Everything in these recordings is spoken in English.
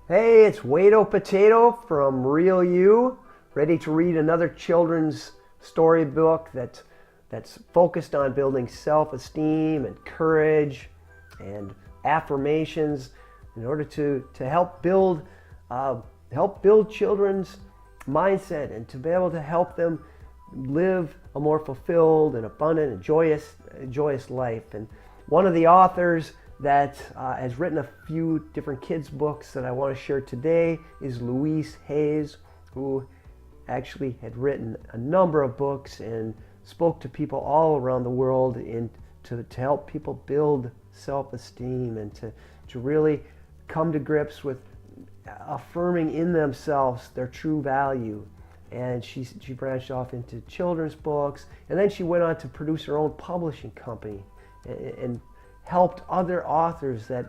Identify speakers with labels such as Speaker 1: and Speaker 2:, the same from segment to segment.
Speaker 1: Hey, it's Wado Potato from Real You, ready to read another children's storybook that's focused on building self-esteem and courage and affirmations in order to help build children's mindset and to be able to help them live a more fulfilled and abundant and joyous life. And one of the authors that has written a few different kids' books that I want to share today is Louise Hayes, who actually had written a number of books and spoke to people all around the world to help people build self-esteem and to really come to grips with affirming in themselves their true value. And she branched off into children's books, and then she went on to produce her own publishing company and helped other authors that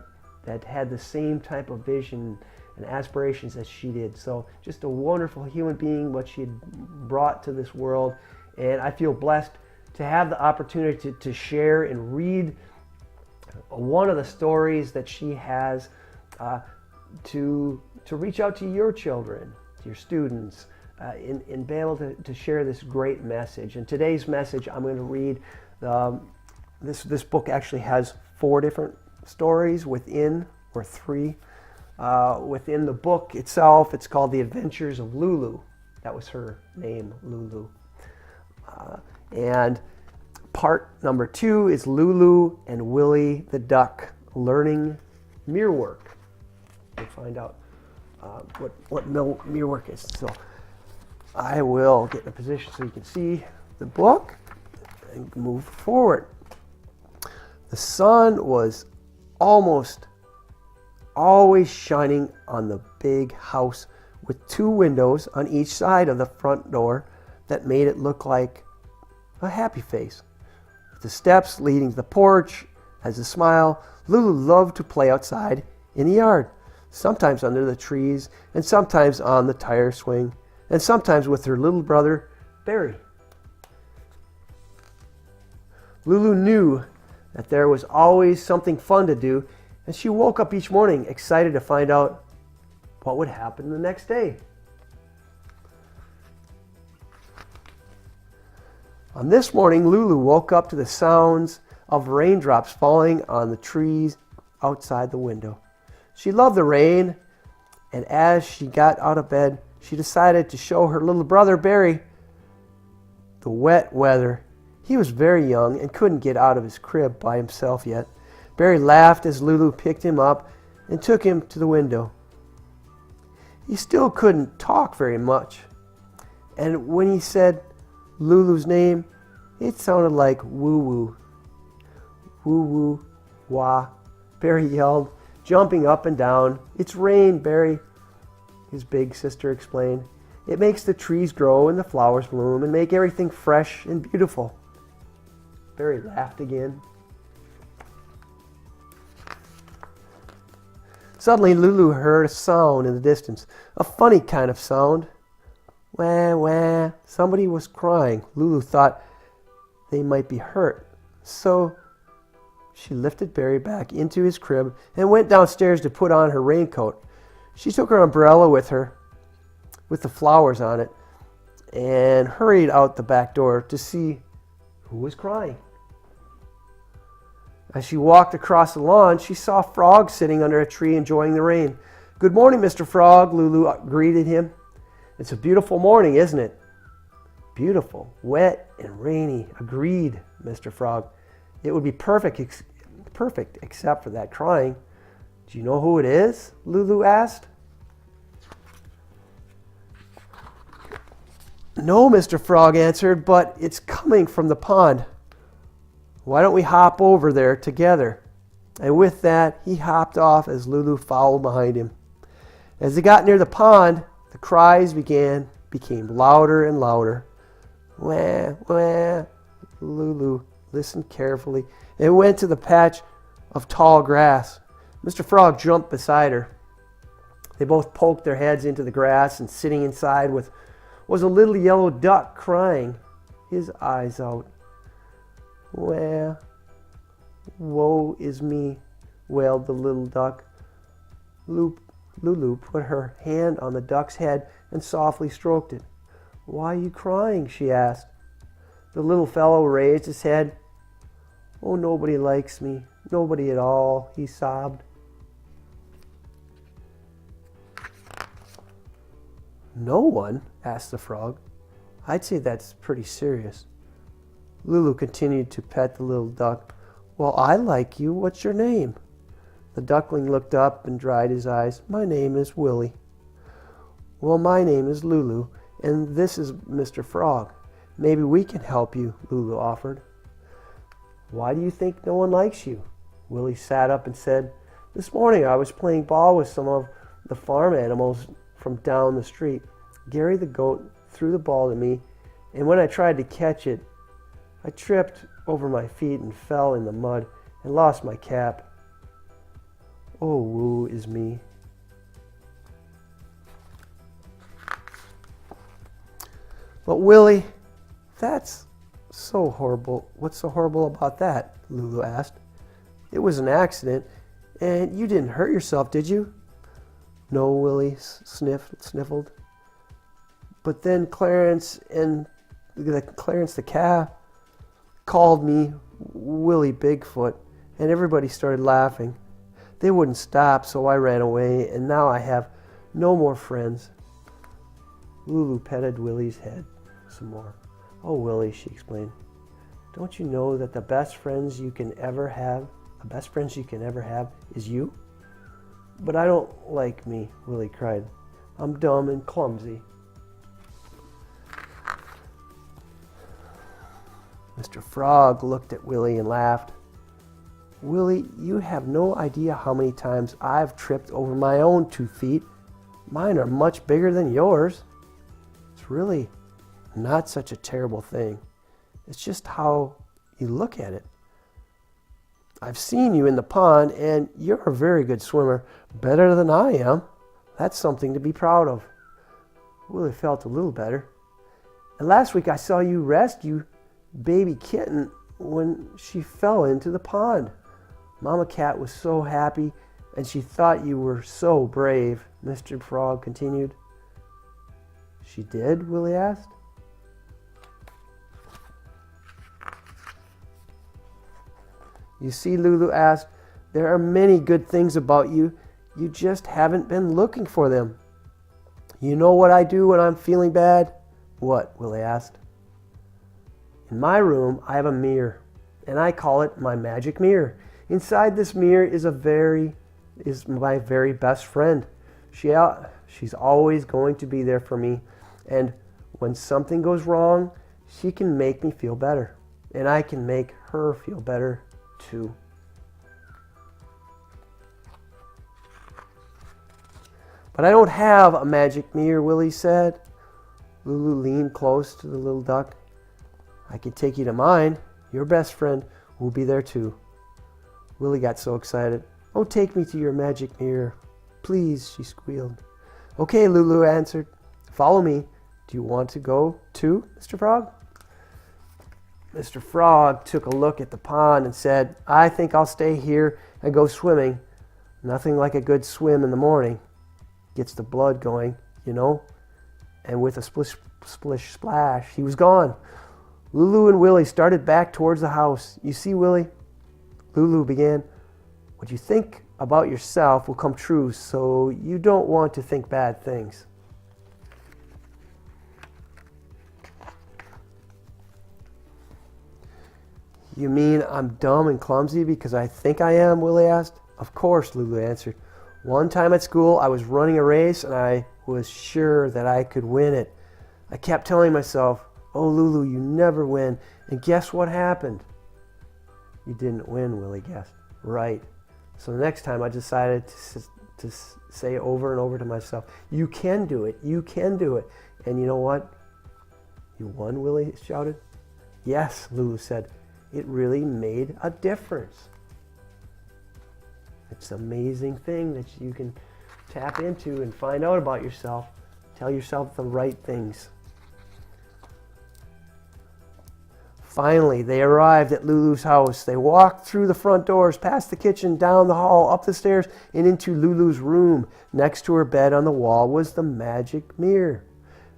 Speaker 1: had the same type of vision and aspirations as she did. So just a wonderful human being, what she had brought to this world. And I feel blessed to have the opportunity to share and read one of the stories that she has to reach out to your children, to your students, and be able to share this great message. And today's message, I'm going to read this book actually has 4 different stories within, or 3, within the book itself. It's called The Adventures of Lulu. That was her name, Lulu. And part number 2 is Lulu and Willie the Duck learning mirror work. We'll find out what mirror work is. So I will get in a position so you can see the book and move forward. The sun was almost always shining on the big house with 2 windows on each side of the front door that made it look like a happy face. With the steps leading to the porch as a smile, Lulu loved to play outside in the yard, sometimes under the trees and sometimes on the tire swing and sometimes with her little brother, Barry. Lulu knew that there was always something fun to do, and she woke up each morning excited to find out what would happen the next day. On this morning, Lulu woke up to the sounds of raindrops falling on the trees outside the window. She loved the rain, and as she got out of bed, she decided to show her little brother Barry the wet weather. He was very young and couldn't get out of his crib by himself yet. Barry laughed as Lulu picked him up and took him to the window. He still couldn't talk very much, and when he said Lulu's name, it sounded like woo-woo. Woo-woo, wah, Barry yelled, jumping up and down. "It's rain, Barry," his big sister explained. "It makes the trees grow and the flowers bloom and make everything fresh and beautiful." Barry laughed again. Suddenly, Lulu heard a sound in the distance, a funny kind of sound. Wah, wah. Somebody was crying. Lulu thought they might be hurt. So she lifted Barry back into his crib and went downstairs to put on her raincoat. She took her umbrella with her, with the flowers on it, and hurried out the back door to see who was crying. As she walked across the lawn, she saw Frog sitting under a tree enjoying the rain. "Good morning, Mr. Frog," Lulu greeted him. "It's a beautiful morning, isn't it?" "Beautiful, wet, and rainy," agreed Mr. Frog. "It would be perfect except for that crying." "Do you know who it is?" Lulu asked. "No," Mr. Frog answered, "but it's coming from the pond. Why don't we hop over there together?" And with that, he hopped off as Lulu followed behind him. As they got near the pond, the cries became louder and louder. Wah, wah. Lulu listened carefully and went to the patch of tall grass. Mr. Frog jumped beside her. They both poked their heads into the grass, and sitting inside was a little yellow duck crying his eyes out. "Wah, woe is me," wailed the little duck. Lulu put her hand on the duck's head and softly stroked it. "Why are you crying?" she asked. The little fellow raised his head. "Oh, nobody likes me. Nobody at all," he sobbed. "No one?" asked the frog. "I'd say that's pretty serious." Lulu continued to pet the little duck. "Well, I like you. What's your name?" The duckling looked up and dried his eyes. "My name is Willie." "Well, my name is Lulu, and this is Mr. Frog. Maybe we can help you," Lulu offered. "Why do you think no one likes you?" Willie sat up and said, "This morning I was playing ball with some of the farm animals from down the street. Gary the goat threw the ball to me, and when I tried to catch it, I tripped over my feet and fell in the mud and lost my cap. Oh, woe is me." "But Willie, that's so horrible. What's so horrible about that?" Lulu asked. "It was an accident, and you didn't hurt yourself, did you?" "No," Willie sniffled. "But then Clarence the calf called me Willie Bigfoot, and everybody started laughing. They wouldn't stop, so I ran away, and now I have no more friends." Lulu petted Willie's head some more. "Oh, Willie," she explained, "don't you know that the best friends you can ever have is you?" "But I don't like me," Willie cried. "I'm dumb and clumsy." Mr. Frog looked at Willie and laughed. "Willie, you have no idea how many times I've tripped over my own 2 feet. Mine are much bigger than yours. It's really not such a terrible thing. It's just how you look at it. I've seen you in the pond, and you're a very good swimmer, better than I am. That's something to be proud of." Willie felt a little better. "And last week I saw you rescue baby kitten when she fell into the pond. Mama Cat was so happy, and she thought you were so brave," Mr. Frog continued. "She did?" Willie asked. "You see," Lulu asked, "there are many good things about you. You just haven't been looking for them. You know what I do when I'm feeling bad?" "What?" Willie asked. "In my room, I have a mirror, and I call it my magic mirror. Inside this mirror is my very best friend. She's always going to be there for me, and when something goes wrong, she can make me feel better, and I can make her feel better too." "But I don't have a magic mirror," Willie said. Lulu leaned close to the little duck. "I can take you to mine. Your best friend will be there too." Willie got so excited. "Oh, take me to your magic mirror, please," she squealed. "Okay," Lulu answered. "Follow me. Do you want to go too, Mr. Frog?" Mr. Frog took a look at the pond and said, "I think I'll stay here and go swimming. Nothing like a good swim in the morning. Gets the blood going, you know." And with a splish, splish, splash, he was gone. Lulu and Willie started back towards the house. "You see, Willie," Lulu began, "what you think about yourself will come true, so you don't want to think bad things." "You mean I'm dumb and clumsy because I think I am?" Willie asked. "Of course," Lulu answered. "One time at school, I was running a race, and I was sure that I could win it. I kept telling myself, 'Oh, Lulu, you never win.' And guess what happened?" "You didn't win," Willie guessed. "Right. So the next time I decided to say over and over to myself, 'You can do it. You can do it.' And you know what?" "You won," Willie shouted. "Yes," Lulu said. "It really made a difference." It's an amazing thing that you can tap into and find out about yourself. Tell yourself the right things. Finally, they arrived at Lulu's house. They walked through the front doors, past the kitchen, down the hall, up the stairs, and into Lulu's room. Next to her bed on the wall was the magic mirror.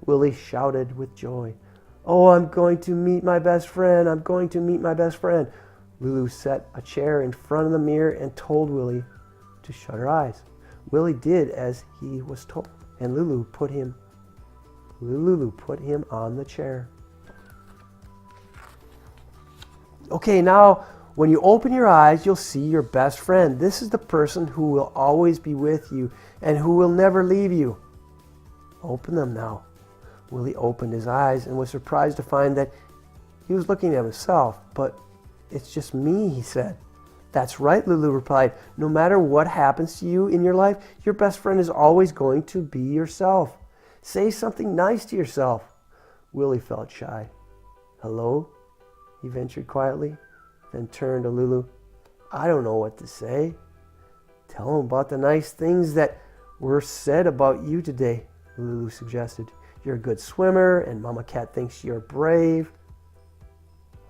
Speaker 1: Willie shouted with joy, "Oh, I'm going to meet my best friend. I'm going to meet my best friend." Lulu set a chair in front of the mirror and told Willie to shut her eyes. Willie did as he was told, and Lulu put him on the chair. Okay, now when you open your eyes, you'll see your best friend. This is the person who will always be with you and who will never leave you. Open them now. Willie opened his eyes and was surprised to find that he was looking at himself. "But it's just me," he said. "That's right," Lulu replied. "No matter what happens to you in your life, your best friend is always going to be yourself. Say something nice to yourself." Willie felt shy. "Hello?" he ventured quietly, then turned to Lulu. "I don't know what to say." "Tell him about the nice things that were said about you today," Lulu suggested. "You're a good swimmer, and Mama Cat thinks you're brave."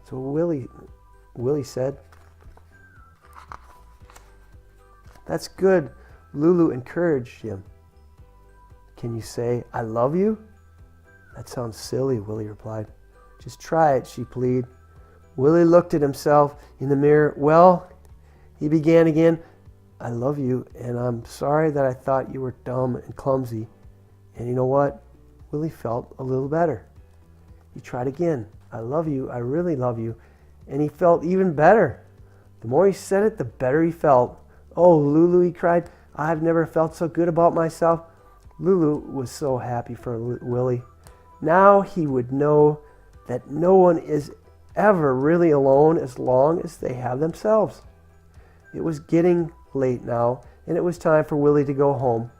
Speaker 1: So Willie said, "That's good." Lulu encouraged him. "Can you say, 'I love you'?" "That sounds silly," Willie replied. "Just try it," she pleaded. Willie looked at himself in the mirror. "Well," he began again, "I love you, and I'm sorry that I thought you were dumb and clumsy." And you know what? Willie felt a little better. He tried again. "I love you, I really love you." And he felt even better. The more he said it, the better he felt. "Oh, Lulu," he cried, "I've never felt so good about myself." Lulu was so happy for Willie. Now he would know that no one is ever really alone as long as they have themselves. It was getting late now, and it was time for Willie to go home.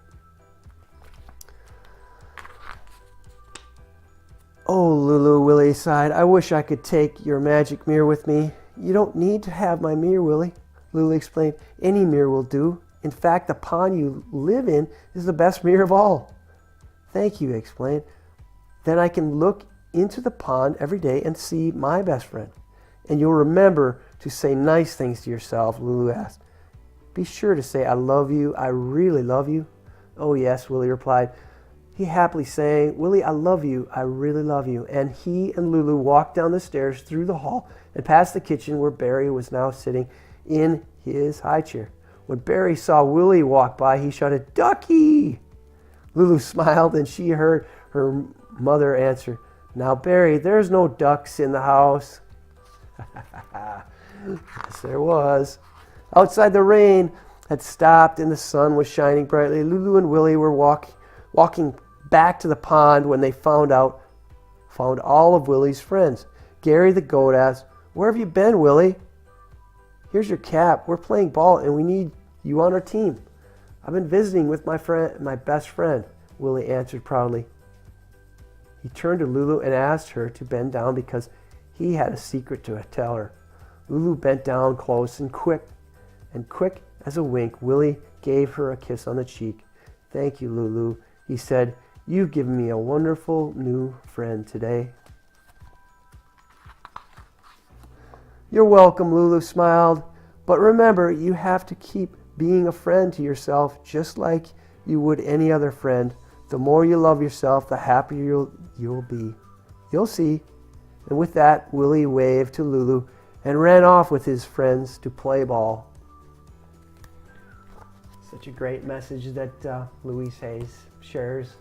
Speaker 1: "Oh, Lulu," Willie sighed, "I wish I could take your magic mirror with me." "You don't need to have my mirror, Willie," Lulu explained. "Any mirror will do. In fact, the pond you live in is the best mirror of all." "Thank you," he explained. "Then I can look into the pond every day and see my best friend." "And you'll remember to say nice things to yourself," Lulu asked. "Be sure to say, 'I love you, I really love you.'" "Oh yes," Willie replied. He happily sang, "Willie, I love you, I really love you." And he and Lulu walked down the stairs through the hall and past the kitchen where Barry was now sitting in his high chair. When Barry saw Willie walk by, he shouted, "Ducky!" Lulu smiled and she heard her mother answer, "Now, Barry, there's no ducks in the house." Yes, there was. Outside, the rain had stopped and the sun was shining brightly. Lulu and Willie were walking back to the pond when they found all of Willie's friends. Gary the goat asked, "Where have you been, Willie?" "Here's your cap. We're playing ball and we need you on our team." "I've been visiting with my best friend," Willie answered proudly. He turned to Lulu and asked her to bend down because he had a secret to tell her. Lulu bent down close and quick as a wink, Willie gave her a kiss on the cheek. "Thank you, Lulu," he said. "You've given me a wonderful new friend today." "You're welcome," Lulu smiled. "But remember, you have to keep being a friend to yourself just like you would any other friend. The more you love yourself, the happier you'll be. You'll see." And with that, Willie waved to Lulu and ran off with his friends to play ball. Such a great message that Louise Hayes shares.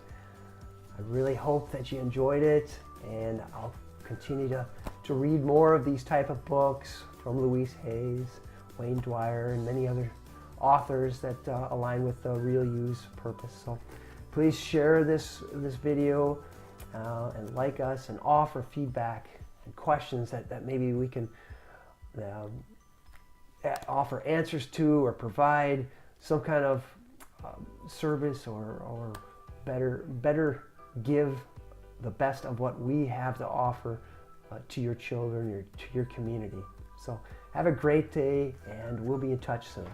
Speaker 1: I really hope that you enjoyed it, and I'll continue to read more of these type of books from Louise Hayes, Wayne Dwyer, and many other authors that align with the real use purpose. So please share this video and like us and offer feedback and questions that maybe we can offer answers to or provide some kind of service or better give the best of what we have to offer to your children, to your community. So have a great day, and we'll be in touch soon.